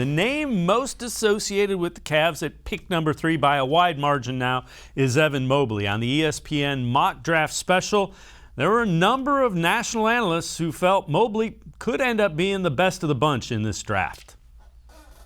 The name most associated with the Cavs at pick number 3 by a wide margin now is Evan Mobley. On the ESPN mock draft special, there were a number of national analysts who felt Mobley could end up being the best of the bunch in this draft.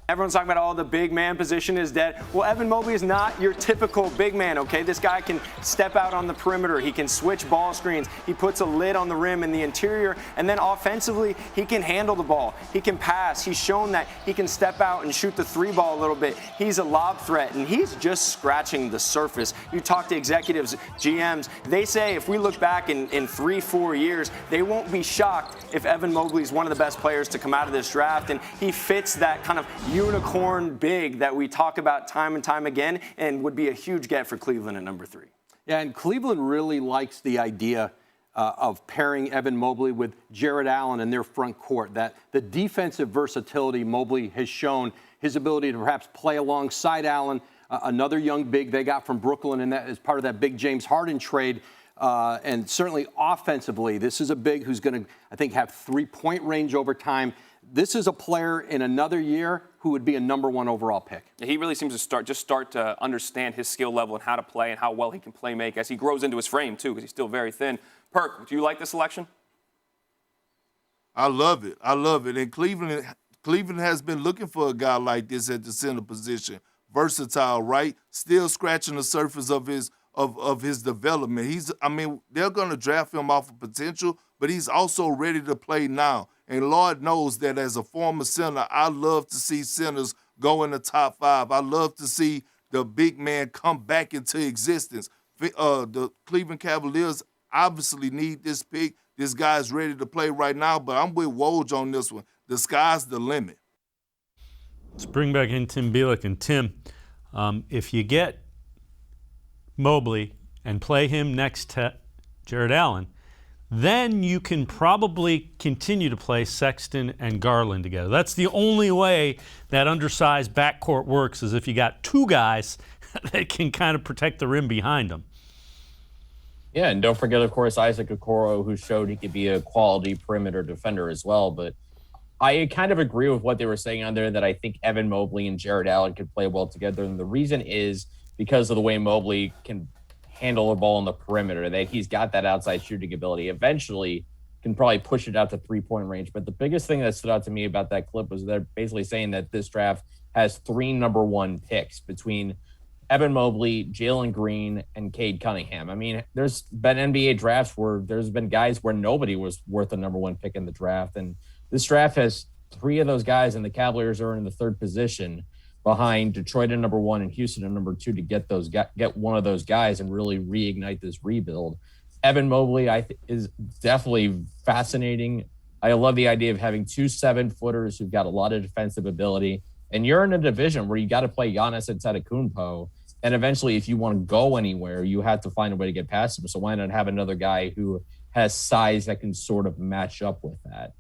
Everyone's talking about, the big man position is dead. Well, Evan Mobley is not your typical big man, okay? This guy can step out on the perimeter. He can switch ball screens. He puts a lid on the rim in the interior. And then offensively, he can handle the ball. He can pass. He's shown that he can step out and shoot the 3 ball a little bit. He's a lob threat, and he's just scratching the surface. You talk to executives, GMs, they say if we look back in 3-4 years, they won't be shocked if Evan Mobley is one of the best players to come out of this draft. And he fits that kind of unicorn big that we talk about time and time again, and would be a huge get for Cleveland at number 3. Yeah, and Cleveland really likes the idea of pairing Evan Mobley with Jared Allen in their front court. That the defensive versatility Mobley has shown, his ability to perhaps play alongside Allen, another young big they got from Brooklyn, and that is part of that big James Harden trade. And certainly offensively, this is a big who's going to, I think, have 3-point range over time. This is a player in another year who would be a number 1 overall pick. Yeah, he really seems to start to understand his skill level and how to play and how well he can play make as he grows into his frame, too, because he's still very thin. Perk, do you like the selection? I love it. I love it. And Cleveland has been looking for a guy like this at the center position. Versatile, right? Still scratching the surface of his development. They're going to draft him off of potential, but he's also ready to play now. And Lord knows that as a former center, I love to see centers go in the top 5. I love to see the big man come back into existence. The Cleveland Cavaliers obviously need this pick. This guy's ready to play right now, but I'm with Woj on this one. The sky's the limit. Let's bring back in Tim Bielik. And Tim, if you get Mobley and play him next to Jared Allen, then you can probably continue to play Sexton and Garland together. That's the only way that undersized backcourt works, is if you got 2 guys that can kind of protect the rim behind them. Yeah, and don't forget, of course, Isaac Okoro, who showed he could be a quality perimeter defender as well. But I kind of agree with what they were saying on there, that I think Evan Mobley and Jared Allen could play well together. And the reason is because of the way Mobley can handle the ball on the perimeter, that he's got that outside shooting ability. Eventually can probably push it out to 3-point range. But the biggest thing that stood out to me about that clip was they're basically saying that this draft has 3 number 1 picks between Evan Mobley, Jalen Green, and Cade Cunningham. I mean, there's been NBA drafts where there's been guys where nobody was worth a number 1 pick in the draft. And this draft has 3 of those guys, and the Cavaliers are in the 3rd position behind Detroit at number 1 and Houston at number 2 to get one of those guys and really reignite this rebuild. Evan Mobley is definitely fascinating. I love the idea of having 2 7-footers who've got a lot of defensive ability. And you're in a division where you got to play Giannis Antetokounmpo. And eventually, if you want to go anywhere, you have to find a way to get past him. So why not have another guy who has size that can sort of match up with that?